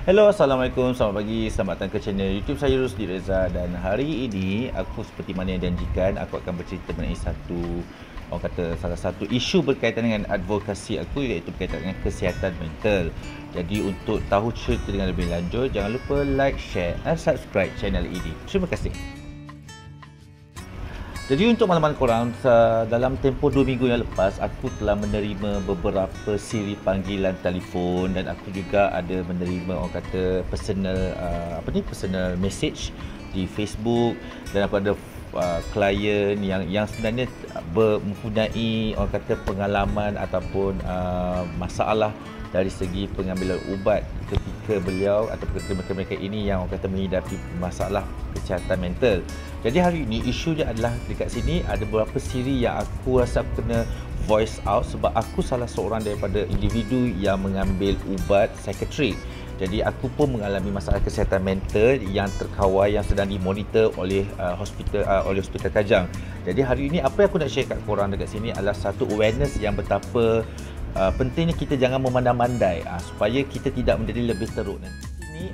Hello, Assalamualaikum, selamat pagi, selamat datang ke channel YouTube saya Rusdi Reza. Dan hari ini aku seperti mana yang janjikan, aku akan bercerita mengenai salah satu isu berkaitan dengan advokasi aku, iaitu berkaitan dengan kesihatan mental. Jadi untuk tahu cerita dengan lebih lanjut, jangan lupa like, share dan subscribe channel ini. Terima kasih. Jadi untuk makluman korang, dalam tempoh 2 minggu yang lepas, aku telah menerima beberapa siri panggilan telefon dan aku juga ada menerima orang kata personal message di Facebook, dan aku ada klien yang sebenarnya mempunyai orang kata pengalaman ataupun masalah dari segi pengambilan ubat ketika beliau ataupun mereka ini yang orang kata menghadapi masalah kesihatan mental. Jadi hari ini isunya adalah dekat sini ada beberapa siri yang aku rasa aku kena voice out sebab aku salah seorang daripada individu yang mengambil ubat psikiatrik. Jadi aku pun mengalami masalah kesihatan mental yang terkawal, yang sedang dimonitor oleh hospital Kajang. Jadi hari ini apa yang aku nak share kat korang dekat sini adalah satu awareness yang betapa pentingnya kita jangan memandai-mandai supaya kita tidak menjadi lebih teruk nanti. Ini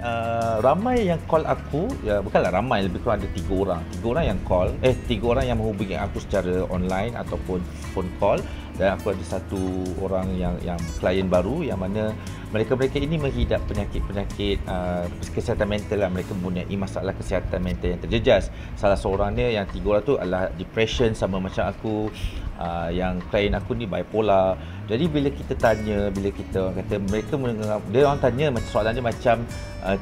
ramai yang call aku, ya bukanlah ramai, lebih kurang ada 3 orang. 3 orang yang call, 3 orang yang menghubungi aku secara online ataupun phone call, dan aku ada 1 orang yang klien baru yang mana mereka ini menghidap penyakit kesihatan mental lah. Mereka mempunyai masalah kesihatan mental yang terjejas. Salah seorangnya yang 3 orang tu adalah depression sama macam aku. Yang klien aku ni bipolar. Jadi bila kita tanya, dia orang tanya soalan dia macam,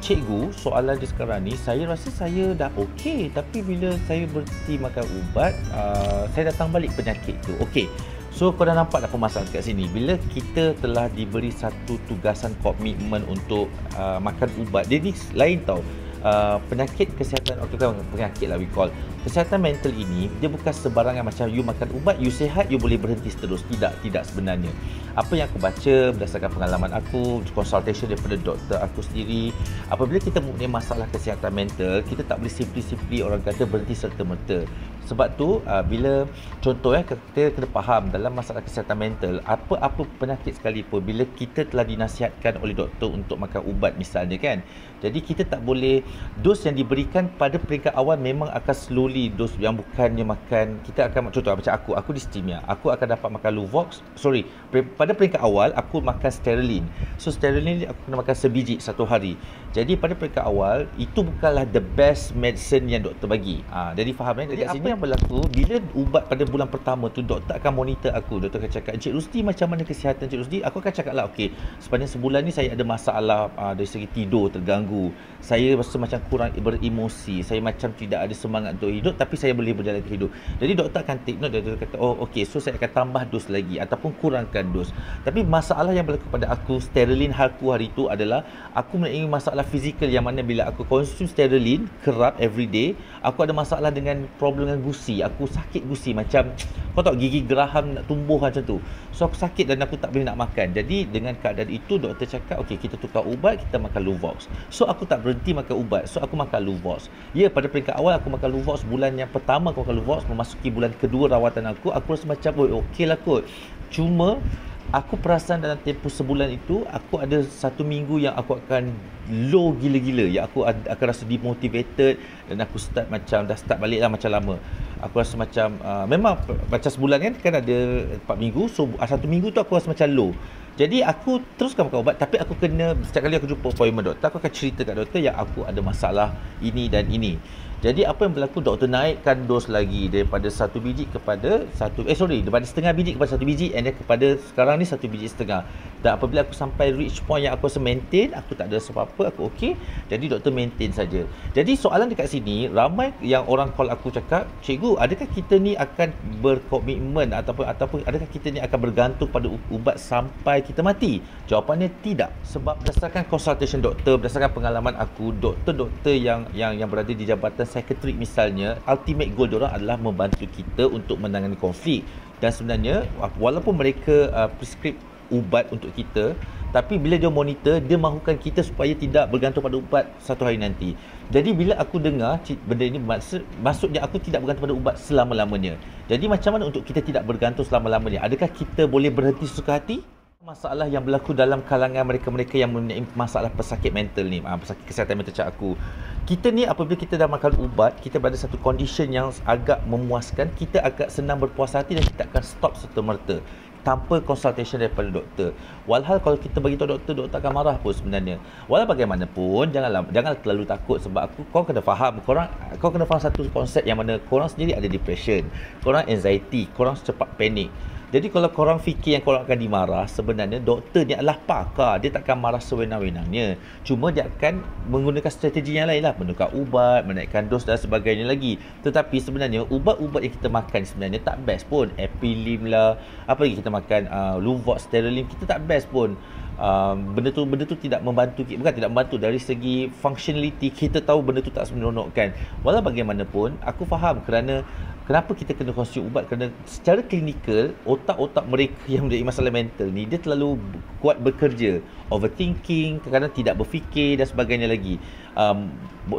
cikgu, soalan dia sekarang ni, saya rasa saya dah okey, tapi bila saya berhenti makan ubat, saya datang balik penyakit tu. Okey. So kau dah nampak dah permasalahan kat sini. Bila kita telah diberi satu tugasan komitmen untuk makan ubat, dia ni lain tau. Penyakit kesihatan, penyakit lah we call kesihatan mental ini, dia bukan sebarangan macam you makan ubat, you sihat, you boleh berhenti terus. Tidak sebenarnya. Apa yang aku baca berdasarkan pengalaman aku, consultation daripada doktor aku sendiri, apabila kita mempunyai masalah kesihatan mental, kita tak boleh simply orang kata berhenti serta-merta. Sebab tu bila contoh kita kena faham dalam masalah kesihatan mental, apa penyakit sekalipun, bila kita telah dinasihatkan oleh doktor untuk makan ubat misalnya kan, jadi kita tak boleh, dos yang diberikan pada peringkat awal memang akan slowly, dos yang bukannya makan, kita akan contoh macam aku distemia, aku akan dapat makan Luvox, pada peringkat awal aku makan Steralin. So Steralin ni aku kena makan sebiji satu hari. Jadi pada peringkat awal itu bukanlah the best medicine yang doktor bagi. Jadi faham kan? Jadi apa yang berlaku bila ubat pada bulan pertama tu, doktor akan monitor aku. Doktor akan cakap, Encik Rusdi macam mana kesihatan Encik Rusdi? Aku akan cakap lah, okey, sepanjang sebulan ni saya ada masalah dari segi tidur terganggu, saya rasa macam kurang beremosi, saya macam tidak ada semangat untuk hidup, tapi saya boleh berjalan ke hidup. Jadi doktor akan take note, dia kata, oh okey, so saya akan tambah dos lagi ataupun kurangkan dos. Tapi masalah yang berlaku pada aku, Steralin aku hari itu adalah aku mempunyai masalah fizikal yang mana bila aku konsum Steralin kerap everyday, aku ada masalah dengan problem dengan gusi. Aku sakit gusi, macam kau tahu gigi geraham nak tumbuh macam tu. So aku sakit dan aku tak boleh nak makan. Jadi dengan keadaan itu, doktor cakap okey, kita tukar ubat, kita makan Luvox. So aku tak berhenti makan ubat, so aku makan Luvox. Ya, pada peringkat awal aku makan Luvox, bulan yang pertama aku makan Luvox, memasuki bulan kedua rawatan aku rasa macam okey lah kot. Cuma aku perasan dalam tempoh sebulan itu, aku ada 1 minggu yang aku akan low gila-gila. Ya, aku akan rasa demotivated dan aku dah start balik lah macam lama. Aku rasa macam, memang macam sebulan kan ada 4 minggu. So 1 minggu tu aku rasa macam low. Jadi aku teruskan makan ubat, tapi aku kena, setiap kali aku jumpa appointment doktor, aku akan cerita kat doktor yang aku ada masalah ini dan ini. Jadi apa yang berlaku, doktor naikkan dos lagi daripada 1 biji kepada daripada setengah biji kepada 1 biji, and then kepada sekarang ni 1 biji setengah. Dan apabila aku sampai reach point yang aku rasa maintain, aku tak ada apa-apa, aku okey, jadi doktor maintain saja. Jadi soalan dekat sini, ramai yang orang call aku cakap, cikgu, adakah kita ni akan berkomitmen ataupun adakah kita ni akan bergantung pada ubat sampai kita mati? Jawapannya tidak. Sebab berdasarkan consultation doktor, berdasarkan pengalaman aku, doktor-doktor yang berada di jabatan psikiatrik misalnya, ultimate goal diorang adalah membantu kita untuk menangani konflik. Dan sebenarnya walaupun mereka prescribe ubat untuk kita, tapi bila dia monitor, dia mahukan kita supaya tidak bergantung pada ubat satu hari nanti. Jadi bila aku dengar benda ini, maksudnya aku tidak bergantung pada ubat selama-lamanya. Jadi macam mana untuk kita tidak bergantung selama-lamanya? Adakah kita boleh berhenti sesuka hati? Masalah yang berlaku dalam kalangan mereka-mereka yang mempunyai masalah pesakit mental ni, pesakit kesihatan mental macam aku. Kita ni apabila kita dah makan ubat, kita berada satu condition yang agak memuaskan, kita agak senang berpuas hati dan kita akan stop serta-merta tanpa consultation daripada doktor. Walhal kalau kita bagi tahu doktor, doktor akan marah pun sebenarnya. Walau bagaimanapun, jangan terlalu takut sebab kau kena faham, kau kena faham satu konsep yang mana korang sendiri ada depression, korang anxiety, korang cepat panik. Jadi kalau korang fikir yang korang akan dimarah, sebenarnya doktor ni adalah pakar. Dia takkan marah sewenang-wenangnya. Cuma dia akan menggunakan strategi yang lain lah. Menukar ubat, menaikkan dos dan sebagainya lagi. Tetapi sebenarnya ubat-ubat yang kita makan sebenarnya tak best pun. Epilim lah, apa lagi kita makan, Luvox, Sterilium, kita tak best pun. Benda tu tidak membantu, bukan tidak membantu dari segi functionality, kita tahu benda tu tak seronokkan. Walau bagaimanapun, aku faham kenapa kita kena konsum ubat, kerana secara klinikal otak-otak mereka yang mempunyai masalah mental ni, dia terlalu kuat bekerja, overthinking, kadang-kadang tidak berfikir dan sebagainya lagi,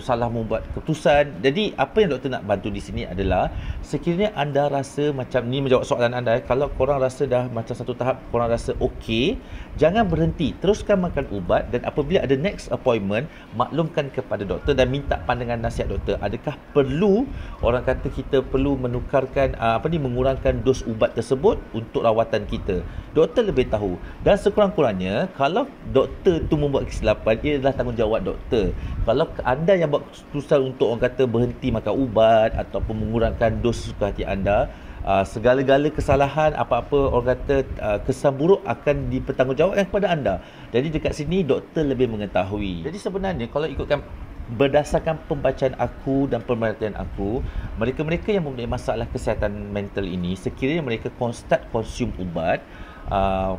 salah membuat keputusan. Jadi apa yang doktor nak bantu di sini adalah, sekiranya anda rasa macam ni, menjawab soalan anda, kalau korang rasa dah macam satu tahap korang rasa okey, jangan berhenti, teruskan makan ubat, dan apabila ada next appointment, maklumkan kepada doktor dan minta pandangan nasihat doktor. Adakah perlu, orang kata kita perlu menukarkan mengurangkan dos ubat tersebut untuk rawatan kita. Doktor lebih tahu, dan sekurang-kurangnya kalau doktor tu membuat kesilapan, ia adalah tanggungjawab doktor. Kalau anda yang buat keputusan untuk orang kata berhenti makan ubat ataupun mengurangkan dos suka hati anda, segala-gala kesalahan, apa-apa orang kata kesan buruk akan dipertanggungjawabkan kepada anda. Jadi dekat sini doktor lebih mengetahui. Jadi sebenarnya kalau ikutkan berdasarkan pembacaan aku dan pemerhatian aku, mereka-mereka yang mempunyai masalah kesihatan mental ini, sekiranya mereka start konsum ubat,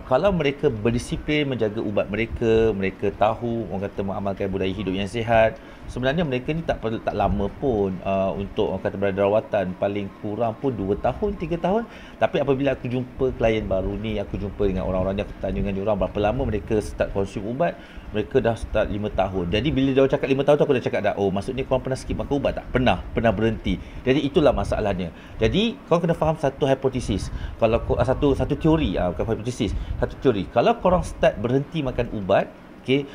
kalau mereka berdisiplin menjaga ubat mereka, mereka tahu orang kata mengamalkan budaya hidup yang sihat, sebenarnya mereka ni tak lama pun untuk orang kata berada rawatan, paling kurang pun 2 tahun, 3 tahun. Tapi apabila aku jumpa klien baru ni, aku jumpa dengan orang-orang ni, aku tanya dengan dia orang berapa lama mereka start konsum ubat, mereka dah start 5 tahun. Jadi bila dia cakap 5 tahun tu, aku dah cakap dah, oh maksudnya korang pernah skip makan ubat tak? Pernah berhenti. Jadi itulah masalahnya. Jadi korang kena faham satu hipotesis. Kalau satu teori, bukan hipotesis, satu teori. Kalau korang start berhenti makan ubat, okey,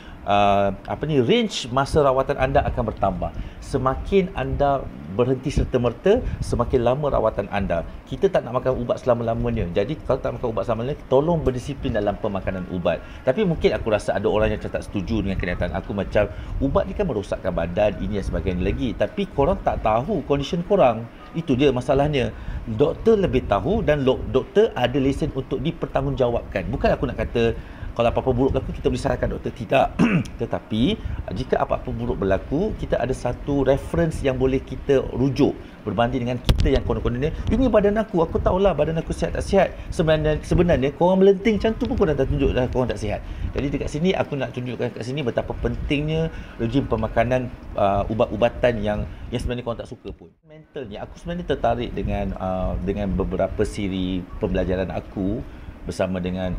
range masa rawatan anda akan bertambah. Semakin anda berhenti serta-merta, semakin lama rawatan anda. Kita tak nak makan ubat selama-lamanya. Jadi kalau tak makan ubat selama-lamanya, tolong berdisiplin dalam pemakanan ubat. Tapi mungkin aku rasa ada orang yang tak setuju dengan kenyataan aku, macam ubat ni kan merosakkan badan, ini dan sebagainya lagi. Tapi korang tak tahu condition korang. Itu dia masalahnya. Doktor lebih tahu, dan doktor ada lesen untuk dipertanggungjawabkan. Bukan aku nak kata kalau apa-apa buruk berlaku kita boleh salahkan doktor, tidak. Tetapi jika apa-apa buruk berlaku, kita ada satu reference yang boleh kita rujuk berbanding dengan kita yang konon-kononnya, ini badan aku tahulah badan aku sihat tak sihat. Sebenarnya korang melenting macam tu pun korang dah tunjuk dah korang tak sihat. Jadi dekat sini aku nak tunjukkan kat sini betapa pentingnya rejim pemakanan ubat-ubatan yang sebenarnya korang tak suka pun. Mentalnya, aku sebenarnya tertarik dengan beberapa siri pembelajaran aku bersama dengan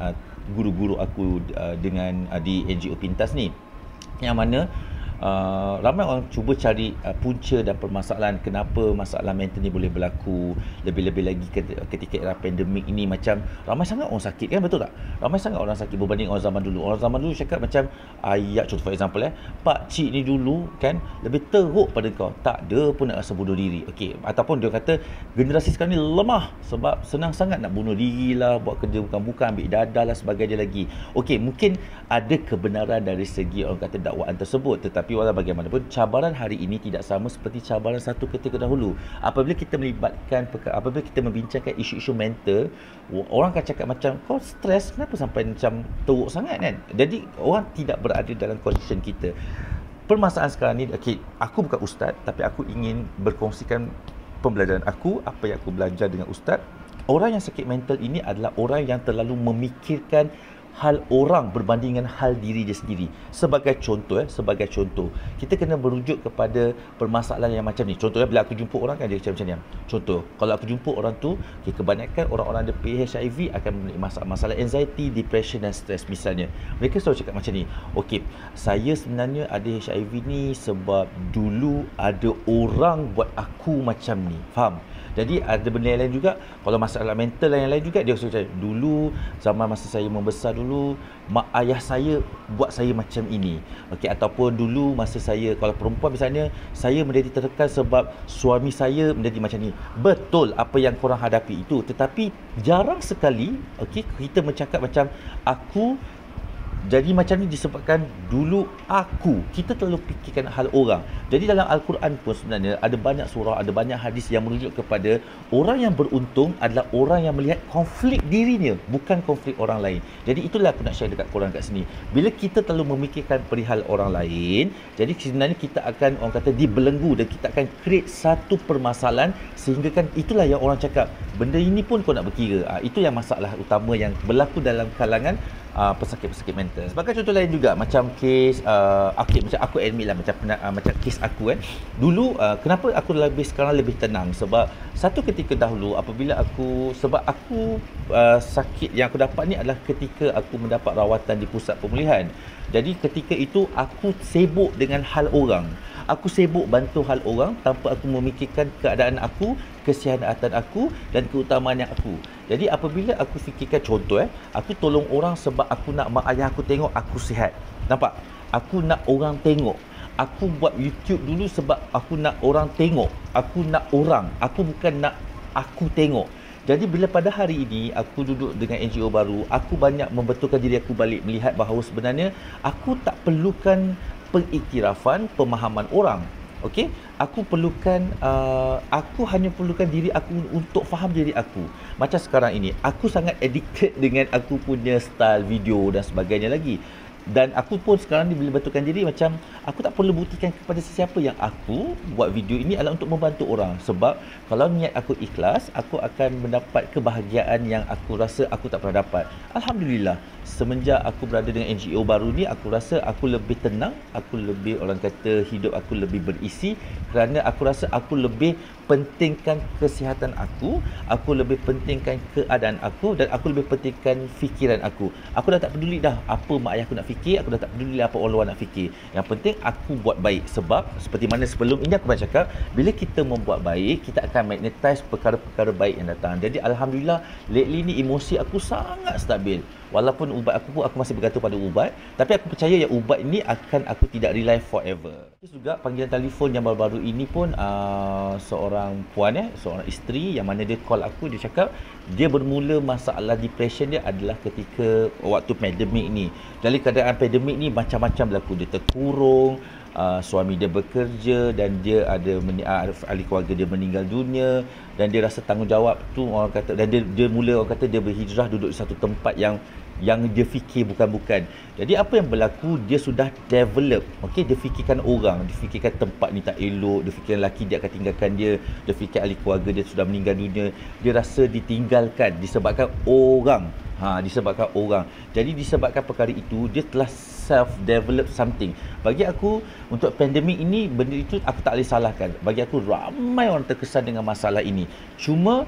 guru-guru aku dengan di NGO Pintas ni, yang mana ramai orang cuba cari punca dan permasalahan kenapa masalah mental ni boleh berlaku. Lebih-lebih lagi ketika era pandemik ini, macam ramai sangat orang sakit kan, betul tak? Ramai sangat orang sakit berbanding orang zaman dulu. Orang zaman dulu cakap macam ayat, contoh for example pak cik ni dulu kan lebih teruk pada kau, tak ada pun nak rasa bunuh diri. Okey, ataupun dia kata generasi sekarang ni lemah sebab senang sangat nak bunuh diri lah, buat kerja bukan-bukan, ambil dadah lah sebagainya lagi. Okey, mungkin ada kebenaran dari segi orang kata dakwaan tersebut, tetapi walau bagaimanapun cabaran hari ini tidak sama seperti cabaran satu ketika dahulu. Apabila kita membincangkan isu-isu mental, orang akan cakap macam kau stres, kenapa sampai macam teruk sangat kan? Jadi orang tidak berada dalam kondisi kita. Permasalahan sekarang ni, okay, aku bukan ustaz, tapi aku ingin berkongsikan pembelajaran aku, apa yang aku belajar dengan ustaz. Orang yang sakit mental ini adalah orang yang terlalu memikirkan hal orang berbanding dengan hal diri dia sendiri. Sebagai contoh, kita kena merujuk kepada permasalahan yang macam ni. Contohnya bila aku jumpa orang kan dia macam ni. Contoh, kalau aku jumpa orang tu, kebanyakan orang-orang ada PHIV akan memiliki masalah anxiety, depression dan stres misalnya. Mereka selalu cakap macam ni, okey, saya sebenarnya ada HIV ni sebab dulu ada orang buat aku macam ni. Faham? Jadi ada benda yang lain juga, kalau masalah mental yang lain juga, dia rasa macam dulu, zaman masa saya membesar dulu, mak ayah saya buat saya macam ini. Okey, ataupun dulu masa saya, kalau perempuan misalnya, saya menjadi tertekan sebab suami saya menjadi macam ni. Betul apa yang korang hadapi itu, tetapi jarang sekali okey kita bercakap macam aku jadi macam ni disebabkan dulu kita terlalu fikirkan hal orang. Jadi dalam Al-Quran pun sebenarnya ada banyak surah, ada banyak hadis yang merujuk kepada orang yang beruntung adalah orang yang melihat konflik dirinya, bukan konflik orang lain. Jadi itulah aku nak share dekat korang kat sini. Bila kita terlalu memikirkan perihal orang lain, jadi sebenarnya kita akan, orang kata, dibelenggu, dan kita akan create satu permasalahan, sehingga kan itulah yang orang cakap, benda ini pun kau nak berkira. Itu yang masalah utama yang berlaku dalam kalangan pesakit-pesakit mental. Sebagai contoh lain juga, macam kes macam aku admit lah, macam kes aku dulu, kenapa aku sekarang lebih tenang, sebab satu ketika dahulu apabila sebab aku sakit yang aku dapat ni adalah ketika aku mendapat rawatan di pusat pemulihan. Jadi ketika itu aku sibuk dengan hal orang. Aku sibuk bantu hal orang tanpa aku memikirkan keadaan aku, kesihatan aku dan keutamaan yang aku. Jadi apabila aku fikirkan contoh, aku tolong orang sebab aku nak mak ayah aku tengok aku sihat. Nampak? Aku nak orang tengok. Aku buat YouTube dulu sebab aku nak orang tengok. Aku nak orang. Aku bukan nak aku tengok. Jadi bila pada hari ini aku duduk dengan NGO baru, aku banyak membetulkan diri aku balik, melihat bahawa sebenarnya aku tak perlukan pengiktirafan, pemahaman orang. Okey, aku hanya perlukan diri aku untuk faham diri aku. Macam sekarang ini, aku sangat addicted dengan aku punya style video dan sebagainya lagi. Dan aku pun sekarang ni bila betulkan diri, macam aku tak perlu buktikan kepada sesiapa yang aku buat video ini adalah untuk membantu orang. Sebab kalau niat aku ikhlas, aku akan mendapat kebahagiaan yang aku rasa aku tak pernah dapat. Alhamdulillah, semenjak aku berada dengan NGO baru ni, aku rasa aku lebih tenang, aku lebih, orang kata, hidup aku lebih berisi, kerana aku rasa aku lebih pentingkan kesihatan aku lebih pentingkan keadaan aku, dan aku lebih pentingkan fikiran aku. Aku dah tak peduli dah apa mak ayah aku nak fikir, aku dah tak peduli apa orang luar nak fikir. Yang penting aku buat baik. Sebab seperti mana sebelum ini aku pernah cakap, bila kita membuat baik, kita akan magnetize perkara-perkara baik yang datang. Jadi Alhamdulillah, lately ni emosi aku sangat stabil. Walaupun ubat aku pun, aku masih bergantung pada ubat, tapi aku percaya yang ubat ini akan aku tidak rely forever. Terus juga panggilan telefon yang baru-baru ini pun, seorang puan, seorang isteri yang mana dia call aku, dia cakap dia bermula masalah depression dia adalah ketika waktu pandemik ni. Dari keadaan pandemik ni macam-macam berlaku. Dia terkurung, suami dia bekerja dan dia ada ahli keluarga dia meninggal dunia, dan dia rasa tanggungjawab tu, orang kata, dan dia mula, orang kata, dia berhijrah duduk di satu tempat yang dia fikir bukan-bukan. Jadi apa yang berlaku, dia sudah develop, okey, dia fikirkan orang, dia fikirkan tempat ni tak elok, dia fikirkan lelaki dia akan tinggalkan dia fikir ahli keluarga dia sudah meninggal dunia, dia rasa ditinggalkan disebabkan orang. Disebabkan orang. Jadi disebabkan perkara itu, dia telah self-develop something. Bagi aku, untuk pandemik ini, benda itu aku tak boleh salahkan. Bagi aku, ramai orang terkesan dengan masalah ini. Cuma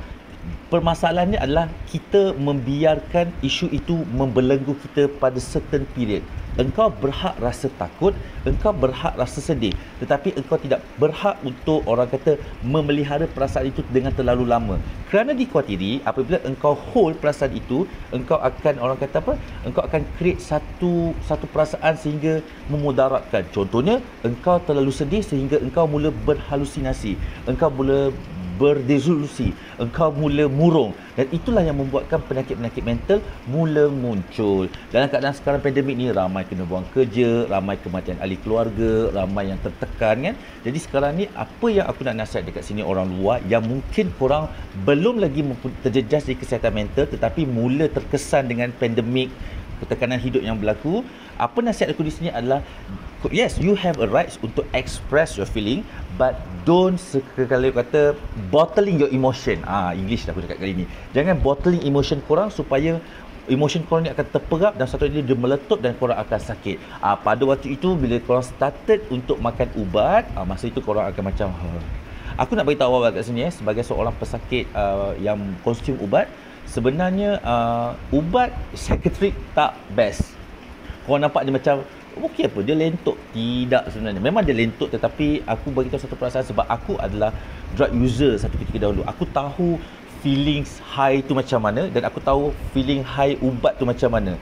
permasalahannya adalah kita membiarkan isu itu membelenggu kita pada certain period. Engkau berhak rasa takut, engkau berhak rasa sedih, tetapi engkau tidak berhak untuk, orang kata, memelihara perasaan itu dengan terlalu lama. Kerana dikhawatiri apabila engkau hold perasaan itu, engkau akan, orang kata apa, engkau akan create satu perasaan sehingga memudaratkan. Contohnya, engkau terlalu sedih sehingga engkau mula berhalusinasi, engkau mula berdesolusi, engkau mula murung, dan itulah yang membuatkan penyakit-penyakit mental mula muncul. Dalam keadaan sekarang pandemik ni, ramai kena buang kerja, ramai kematian ahli keluarga, ramai yang tertekan kan. Jadi sekarang ni, apa yang aku nak nasihat dekat sini orang luar yang mungkin korang belum lagi terjejas di kesihatan mental tetapi mula terkesan dengan pandemik, tekanan hidup yang berlaku, apa nasihat aku di sini adalah, yes, you have a right untuk express your feeling, but don't sekali kata bottling your emotion. English dah aku cakap kali ni. Jangan bottling emotion korang supaya emotion korang ni akan terperap dan satu hari dia meletup dan korang akan sakit. Pada waktu itu, bila korang started untuk makan ubat, masa itu korang akan macam, Aku nak beritahu awal kat sini, sebagai seorang pesakit yang konsum ubat, sebenarnya ubat psikiatrik tak best. Korang nampak dia macam, okey apa, dia lentok? Tidak sebenarnya. Memang dia lentok, tetapi aku bagi tahu satu perasaan sebab aku adalah drug user satu ketika dahulu. Aku tahu feelings high tu macam mana dan aku tahu feeling high ubat tu macam mana.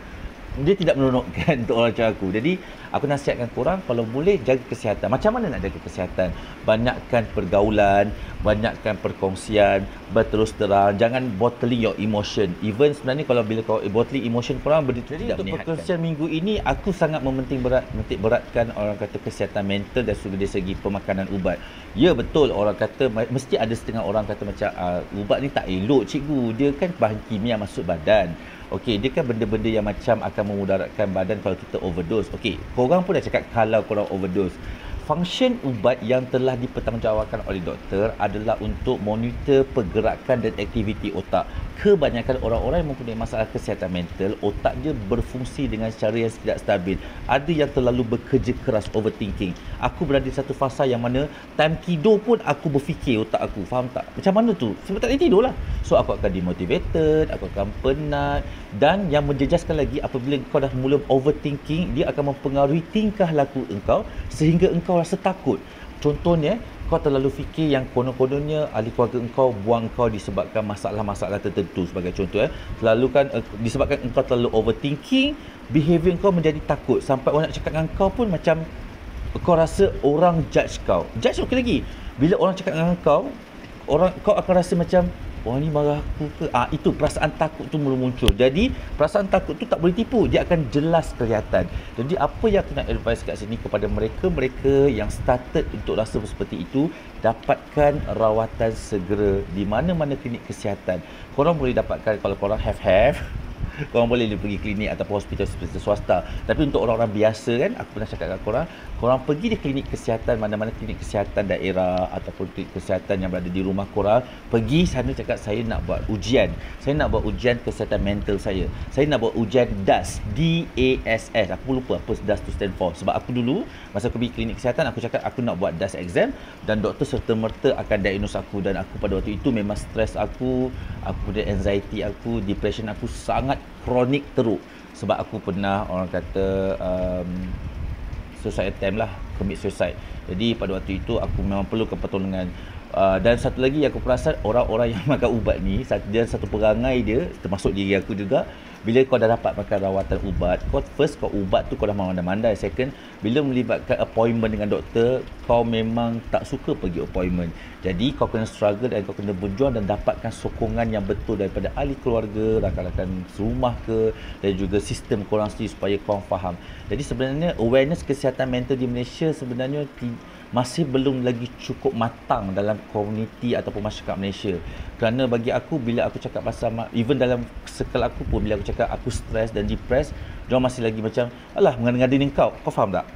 Dia tidak menonokkan untuk orang macam aku. Jadi aku nasihatkan korang kalau boleh jaga kesihatan. Macam mana nak jaga kesihatan? Banyakkan pergaulan, banyakkan perkongsian, berterus terang, jangan bottling your emotion. Even sebenarnya kalau bila kau bottling emotion korang Jadi tidak untuk menyihatkan. Perkongsian minggu ini aku sangat menitik beratkan orang kata kesihatan mental dan juga dari segi pemakanan ubat. Ya betul, orang kata mesti ada setengah orang kata macam ubat ni tak elok cikgu, dia kan bahan kimia masuk badan. Okey, dia kan benda-benda yang macam akan memudaratkan badan kalau kita overdose. Okey, korang pun dah cakap kalau korang overdose. Function ubat yang telah dipertanggungjawabkan oleh doktor adalah untuk monitor pergerakan dan aktiviti otak. Kebanyakan orang-orang yang mempunyai masalah kesihatan mental, otak dia berfungsi dengan cara yang tidak stabil. Ada yang terlalu bekerja keras, overthinking. Aku berada di satu fasa yang mana time tidur pun aku berfikir otak aku. Faham tak? Macam mana tu? Sebab tak boleh tidur lah. So aku akan demotivated, aku akan penat. Dan yang menjejaskan lagi, apabila kau dah mula overthinking, dia akan mempengaruhi tingkah laku engkau sehingga engkau rasa takut. Contohnya, kau terlalu fikir yang konon-kononnya ahli keluarga engkau buang kau disebabkan masalah-masalah tertentu sebagai contoh. Selalu kan disebabkan engkau terlalu overthinking, behavior engkau menjadi takut sampai orang nak cakap dengan kau pun macam kau rasa orang judge kau. Judge okey lagi. Bila orang cakap dengan kau akan rasa macam orang ni marah aku ke? Itu perasaan takut tu mula muncul. Jadi perasaan takut tu tak boleh tipu, dia akan jelas kelihatan. Jadi apa yang aku nak advise kat sini kepada mereka yang started untuk rasa seperti itu, dapatkan rawatan segera di mana-mana klinik kesihatan. Korang boleh dapatkan kalau korang have korang boleh pergi klinik ataupun hospital swasta. Tapi untuk orang-orang biasa kan, aku pernah cakap kat korang pergi di klinik kesihatan, mana-mana klinik kesihatan daerah ataupun klinik kesihatan yang berada di rumah korang, pergi sana cakap saya nak buat ujian. Saya nak buat ujian kesihatan mental saya. Saya nak buat ujian DASS, D-A-S-S. Aku lupa apa DASS tu stand for. Sebab aku dulu masa aku pergi klinik kesihatan, aku cakap aku nak buat DASS exam dan doktor serta-merta akan diagnose aku, dan aku pada waktu itu memang stres aku punya anxiety aku, depression aku sangat kronik teruk. Sebab aku pernah orang kata suicide attempt lah, commit suicide. Jadi pada waktu itu aku memang perlukan pertolongan. Dan satu lagi yang aku perasan, orang-orang yang makan ubat ni, dia satu perangai dia, termasuk diri aku juga, bila kau dah dapat makan rawatan ubat, kau ubat tu kau dah mandai-mandai. Second, bila melibatkan appointment dengan doktor, kau memang tak suka pergi appointment. Jadi kau kena struggle dan kau kena berjuang dan dapatkan sokongan yang betul daripada ahli keluarga, rakan-rakan rumah ke, dan juga sistem korang sendiri supaya kau faham. Jadi sebenarnya awareness kesihatan mental di Malaysia sebenarnya masih belum lagi cukup matang dalam komuniti ataupun masyarakat Malaysia. Kerana bagi aku, bila aku cakap pasal, even dalam circle aku pun, bila aku cakap aku stres dan depressed, diorang masih lagi macam, alah mengada-ngada ni kau faham tak?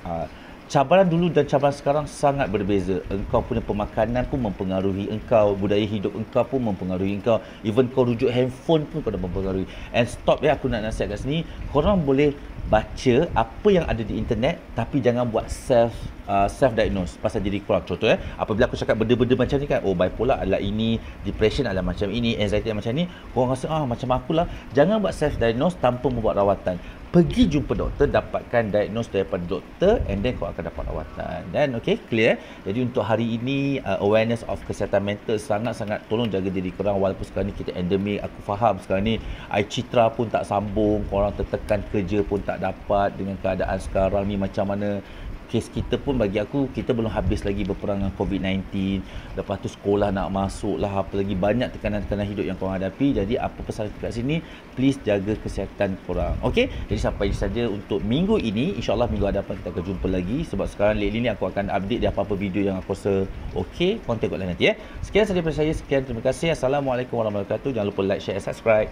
Cabaran dulu dan cabaran sekarang sangat berbeza. Engkau punya pemakanan pun mempengaruhi engkau, budaya hidup engkau pun mempengaruhi engkau, even kau rujuk handphone pun kau dah mempengaruhi. And stop aku nak nasihat kat sini, korang boleh baca apa yang ada di internet, tapi jangan buat self-diagnose pasal diri korang. Contoh apabila aku cakap benda-benda macam ni kan, bipolar adalah ini, depression adalah macam ini, anxiety adalah macam ni, korang rasa macam akulah. Jangan buat self-diagnose tanpa membuat rawatan. Pergi jumpa doktor, dapatkan diagnose daripada doktor, and then kau akan dapat rawatan. Dan clear. Jadi untuk hari ini, awareness of kesihatan mental sangat-sangat tolong jaga diri korang. Walaupun sekarang ni kita endemik, aku faham sekarang ni Citra pun tak sambung, korang tertekan kerja pun tak dapat dengan keadaan sekarang ni macam mana. Kes kita pun bagi aku, kita belum habis lagi berperang dengan COVID-19. Lepas tu sekolah nak masuk lah, apa lagi, banyak tekanan-tekanan hidup yang korang hadapi. Jadi apa pesan kat sini, please jaga kesihatan korang. Jadi sampai saja untuk minggu ini. InsyaAllah minggu hadapan kita akan jumpa lagi. Sebab sekarang lately ni aku akan update di apa-apa video yang aku rasa korang tengoklah nanti Sekian saja daripada saya. Sekian, terima kasih. Assalamualaikum warahmatullahi wabarakatuh. Jangan lupa like, share, subscribe.